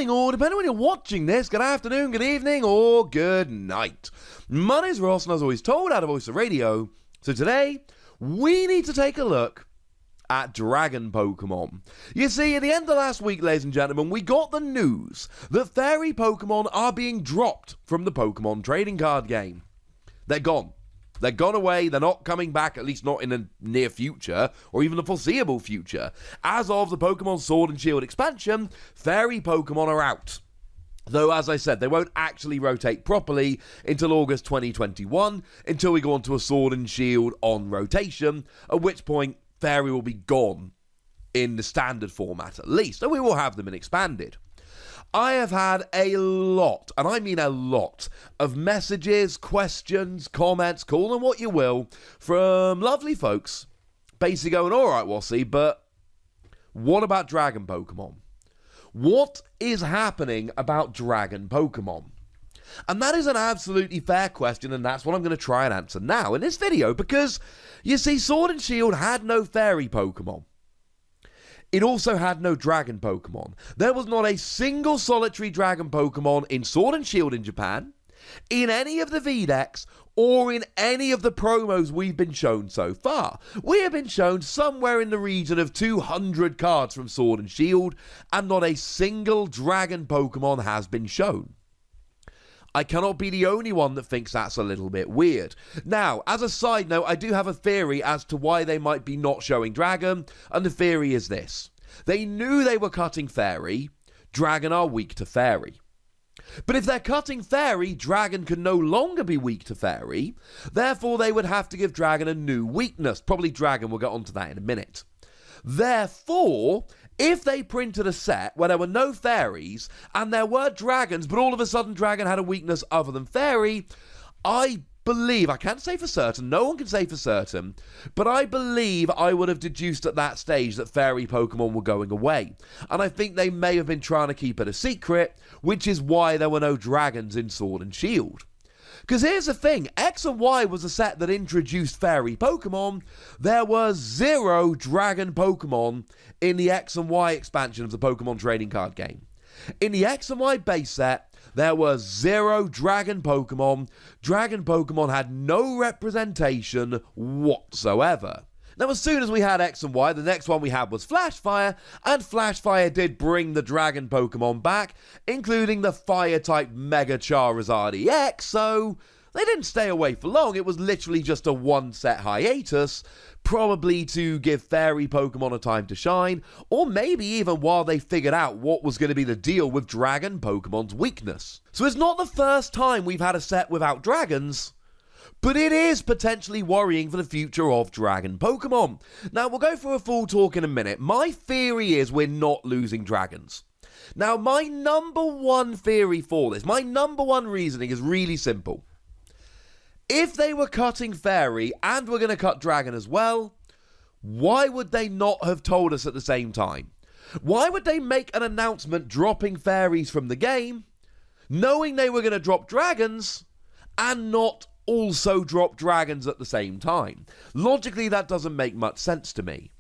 morning, or depending on when you're watching this, good afternoon, good evening, or good night. My name's Ross, and as always told out of Voice of Radio. So today, we need to take a look at Dragon Pokemon. You see, at the end of last week, ladies and gentlemen, we got the news that fairy Pokemon are being dropped from the Pokemon trading card game. They're gone. They're gone away, they're not coming back, at least not in the near future, or even the foreseeable future. As of the Pokemon Sword and Shield expansion, fairy Pokemon are out. Though, as I said, they won't actually rotate properly until August 2021, until we go on to a Sword and Shield on rotation, at which point fairy will be gone in the standard format at least, and we will have them in expanded. I have had a lot, and I mean a lot, of messages, questions, comments, call them what you will, from lovely folks basically going, alright Wassy, but what about Dragon Pokemon? What is happening about Dragon Pokemon? And that is an absolutely fair question, and that's what I'm going to try and answer now in this video, because, you see, Sword and Shield had no fairy Pokemon. It also had no Dragon Pokemon. There was not a single solitary Dragon Pokemon in Sword and Shield in Japan, in any of the VDEX, or in any of the promos we've been shown so far. We have been shown somewhere in the region of 200 cards from Sword and Shield, and not a single Dragon Pokemon has been shown. I cannot be the only one that thinks that's a little bit weird. Now, as a side note, I do have a theory as to why they might be not showing Dragon, and the theory is this. They knew they were cutting Fairy. Dragon are weak to Fairy. But if they're cutting Fairy, Dragon can no longer be weak to Fairy. Therefore, they would have to give Dragon a new weakness. Probably Dragon, we'll get onto that in a minute. Therefore, if they printed a set where there were no fairies and there were dragons, but all of a sudden Dragon had a weakness other than fairy, I believe, I can't say for certain, no one can say for certain, but I believe I would have deduced at that stage that fairy Pokemon were going away. And I think they may have been trying to keep it a secret, which is why there were no dragons in Sword and Shield. Because here's the thing, X and Y was a set that introduced fairy Pokemon. There were 0 Dragon Pokemon in the X and Y expansion of the Pokemon trading card game. In the X and Y base set, there were 0 Dragon Pokemon. Dragon Pokemon had no representation whatsoever. Now, as soon as we had X and Y, the next one we had was Flashfire, and Flashfire did bring the Dragon Pokemon back, including the Fire-type Mega Charizard EX, so they didn't stay away for long. It was literally just a one-set hiatus, probably to give Fairy Pokemon a time to shine, or maybe even while they figured out what was going to be the deal with Dragon Pokemon's weakness. So it's not the first time we've had a set without dragons, but it is potentially worrying for the future of Dragon Pokemon. Now, we'll go through a full talk in a minute. My theory is we're not losing dragons. Now, my number one theory for this, my number one reasoning is really simple. If they were cutting Fairy and were going to cut Dragon as well, why would they not have told us at the same time? Why would they make an announcement dropping Fairies from the game, knowing they were going to drop Dragons, and not also drop Dragons at the same time? Logically, that doesn't make much sense to me.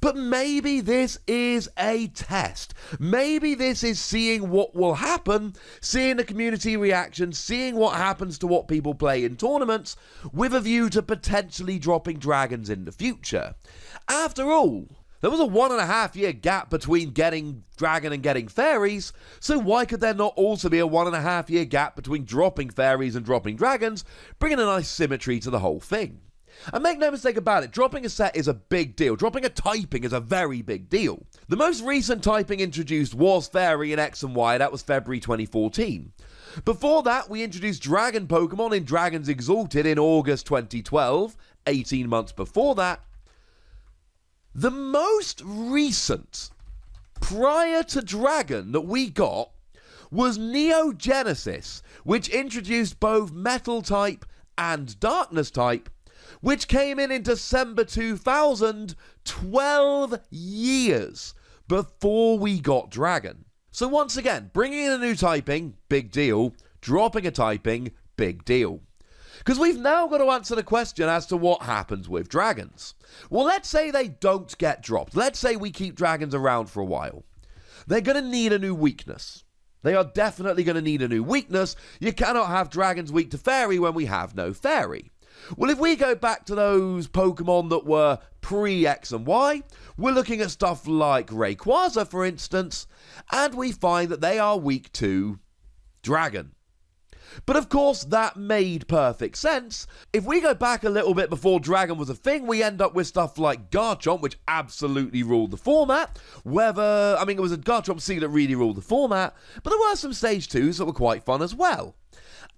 But maybe this is a test. Maybe this is seeing what will happen, seeing the community reaction, seeing what happens to what people play in tournaments, with a view to potentially dropping Dragons in the future. After all, there was a 1.5 year gap between getting Dragon and getting Fairies, so why could there not also be a 1.5 year gap between dropping Fairies and dropping Dragons, bringing a nice symmetry to the whole thing? And make no mistake about it, dropping a set is a big deal. Dropping a typing is a very big deal. The most recent typing introduced was Fairy in X and Y, that was February 2014. Before that, we introduced Dragon Pokemon in Dragons Exalted in August 2012, 18 months before that. The most recent, prior to Dragon, that we got was Neo Genesis, which introduced both Metal type and Darkness type, which came in December 2000, 12 years before we got Dragon. So once again, bringing in a new typing, big deal. Dropping a typing, big deal. Because we've now got to answer the question as to what happens with dragons. Well, let's say they don't get dropped. Let's say we keep dragons around for a while. They're going to need a new weakness. They are definitely going to need a new weakness. You cannot have dragons weak to fairy when we have no fairy. Well, if we go back to those Pokemon that were pre-X and Y, we're looking at stuff like Rayquaza, for instance, and we find that they are weak to dragon. But of course, that made perfect sense. If we go back a little bit before dragon was a thing, we end up with stuff like Garchomp, which absolutely ruled the format. It was a Garchomp Seed that really ruled the format, but there were some Stage 2s that were quite fun as well.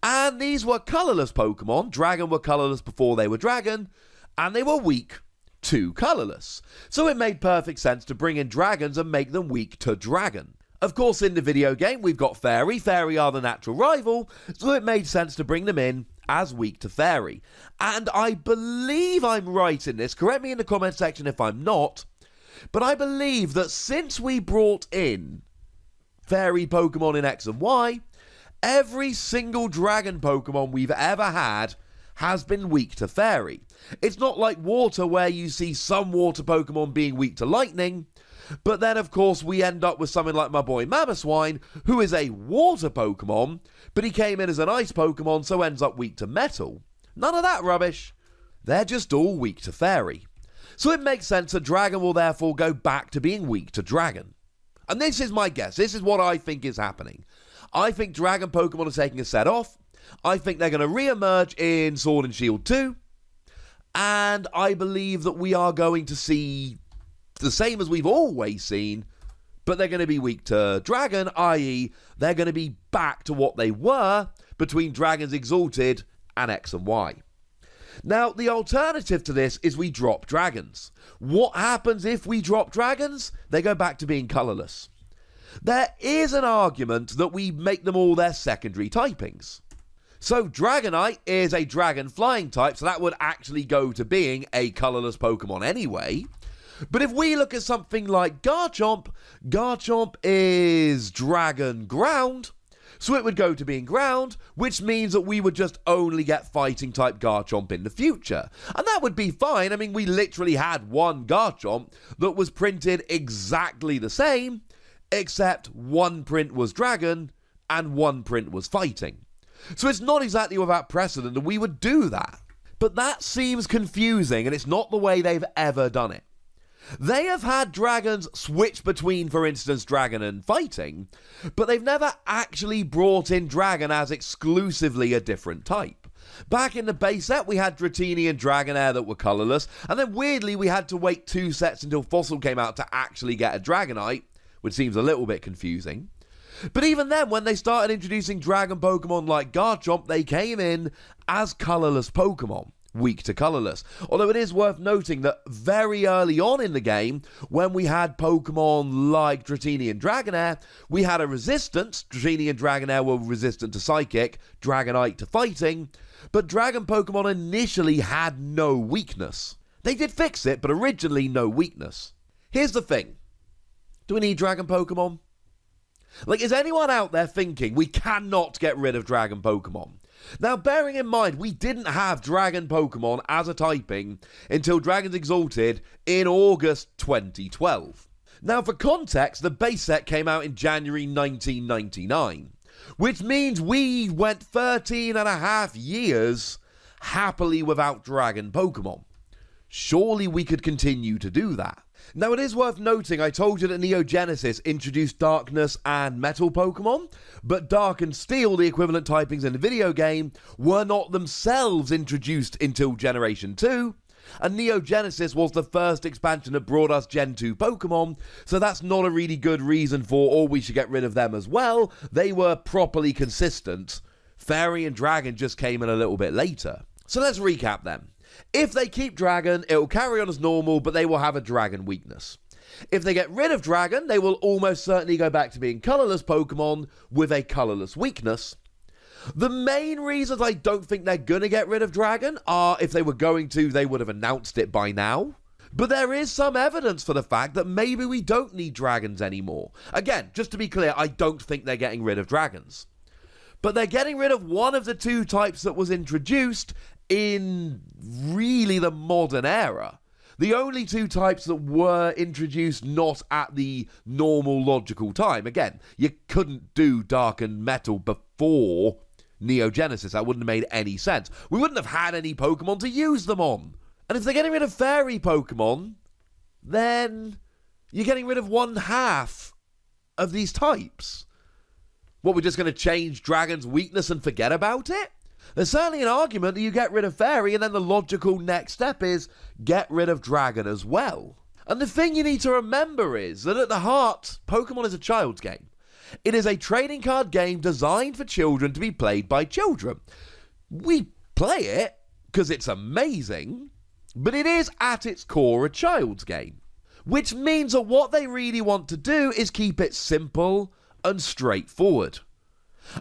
And these were colourless Pokemon. Dragon were colourless before they were dragon, and they were weak to colourless. So it made perfect sense to bring in dragons and make them weak to dragon. Of course, in the video game, we've got Fairy. Fairy are the natural rival, so it made sense to bring them in as weak to Fairy. And I believe I'm right in this. Correct me in the comment section if I'm not. But I believe that since we brought in Fairy Pokemon in X and Y, every single dragon Pokemon we've ever had has been weak to Fairy. It's not like water where you see some water Pokemon being weak to lightning. But then, of course, we end up with something like my boy Mamoswine, who is a water Pokemon, but he came in as an ice Pokemon, so ends up weak to metal. None of that rubbish. They're just all weak to fairy. So it makes sense that dragon will therefore go back to being weak to dragon. And this is my guess. This is what I think is happening. I think dragon Pokemon are taking a set off. I think they're going to re-emerge in Sword and Shield 2. And I believe that we are going to see the same as we've always seen, but they're going to be weak to dragon, i.e. they're going to be back to what they were between Dragons Exalted and X and Y. Now, the alternative to this is we drop dragons. What happens if we drop dragons? They go back to being colourless. There is an argument that we make them all their secondary typings. So Dragonite is a dragon flying type, so that would actually go to being a colourless Pokemon anyway. But if we look at something like Garchomp, Garchomp is Dragon Ground, so it would go to being Ground, which means that we would just only get fighting type Garchomp in the future. And that would be fine. I mean, we literally had one Garchomp that was printed exactly the same, except one print was Dragon and one print was fighting. So it's not exactly without precedent that we would do that. But that seems confusing, and it's not the way they've ever done it. They have had dragons switch between, for instance, dragon and fighting, but they've never actually brought in dragon as exclusively a different type. Back in the base set, we had Dratini and Dragonair that were colourless, and then weirdly we had to wait 2 sets until Fossil came out to actually get a Dragonite, which seems a little bit confusing. But even then, when they started introducing dragon Pokemon like Garchomp, they came in as colourless Pokemon. Weak to colourless. Although it is worth noting that very early on in the game, when we had Pokemon like Dratini and Dragonair, we had a resistance. Dratini and Dragonair were resistant to Psychic, Dragonite to Fighting, but Dragon Pokemon initially had no weakness. They did fix it, but originally no weakness. Here's the thing. Do we need Dragon Pokemon? Like, is anyone out there thinking we cannot get rid of Dragon Pokemon? Now, bearing in mind, we didn't have Dragon Pokemon as a typing until Dragons Exalted in August 2012. Now, for context, the base set came out in January 1999, which means we went 13 and a half years happily without Dragon Pokemon. Surely we could continue to do that. Now, it is worth noting, I told you that Neo Genesis introduced Darkness and Metal Pokemon, but Dark and Steel, the equivalent typings in the video game, were not themselves introduced until Generation 2, and Neo Genesis was the first expansion that brought us Gen 2 Pokemon, so that's not a really good reason for, we should get rid of them as well. They were properly consistent. Fairy and Dragon just came in a little bit later. So let's recap them. If they keep Dragon, it will carry on as normal, but they will have a Dragon weakness. If they get rid of Dragon, they will almost certainly go back to being colourless Pokemon with a colourless weakness. The main reasons I don't think they're going to get rid of Dragon are, if they were going to, they would have announced it by now. But there is some evidence for the fact that maybe we don't need Dragons anymore. Again, just to be clear, I don't think they're getting rid of Dragons. But they're getting rid of one of the 2 types that was introduced in really the modern era. the only two types that were introduced not at the normal logical time. Again, you couldn't do Dark and Metal before Neo Genesis. That wouldn't have made any sense. We wouldn't have had any Pokemon to use them on. And if they're getting rid of fairy Pokemon, then you're getting rid of one half of these types. What, we're just going to change Dragon's weakness and forget about it? There's certainly an argument that you get rid of Fairy, and then the logical next step is get rid of Dragon as well. And the thing you need to remember is that at the heart, Pokemon is a child's game. It is a trading card game designed for children to be played by children. We play it because it's amazing, but it is at its core a child's game. Which means that what they really want to do is keep it simple and straightforward.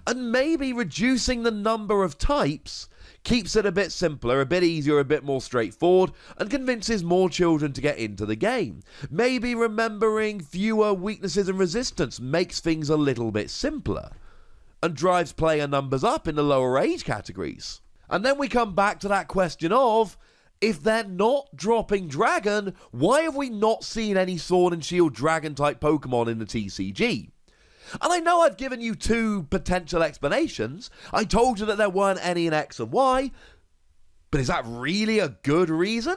And maybe reducing the number of types keeps it a bit simpler, a bit easier, a bit more straightforward, and convinces more children to get into the game. Maybe remembering fewer weaknesses and resistance makes things a little bit simpler, and drives player numbers up in the lower age categories. And then we come back to that question of, if they're not dropping Dragon, why have we not seen any Sword and Shield Dragon-type Pokemon in the TCG? And I know I've given you two potential explanations. I told you that there weren't any in X and Y, but is that really a good reason?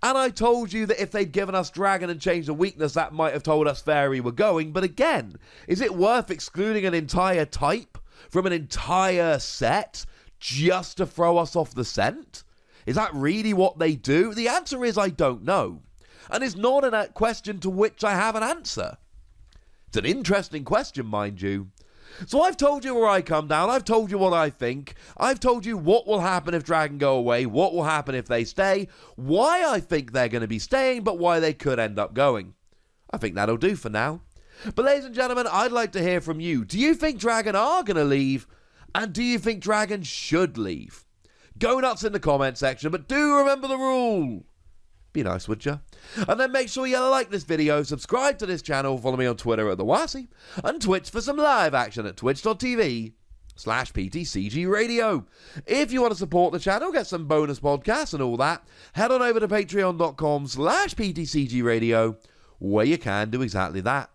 And I told you that if they'd given us Dragon and changed the weakness, that might have told us Fairy were going. But again, is it worth excluding an entire type from an entire set just to throw us off the scent? Is that really what they do? The answer is I don't know. And it's not a question to which I have an answer. It's an interesting question, mind you. So I've told you where I come down. I've told you what I think. I've told you what will happen if Dragon go away, what will happen if they stay, why I think they're going to be staying, but why they could end up going. I think that'll do for now. But ladies and gentlemen, I'd like to hear from you. Do you think Dragon are going to leave? And do you think Dragon should leave? Go nuts in the comment section, but do remember the rule. Be nice, would you? And then make sure you like this video, subscribe to this channel, follow me on Twitter at TheWassy, and Twitch for some live action at twitch.tv/PTCGRadio. If you want to support the channel, get some bonus podcasts and all that, head on over to patreon.com/PTCGRadio, where you can do exactly that.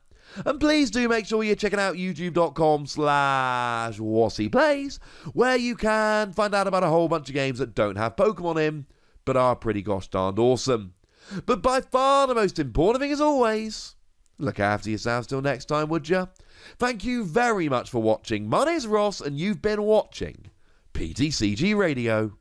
And please do make sure you're checking out youtube.com/WassyPlays, where you can find out about a whole bunch of games that don't have Pokemon in, but are pretty gosh darned awesome. But by far the most important thing, as always, look after yourselves till next time, would you? Thank you very much for watching. My name's Ross, and you've been watching PTCG Radio.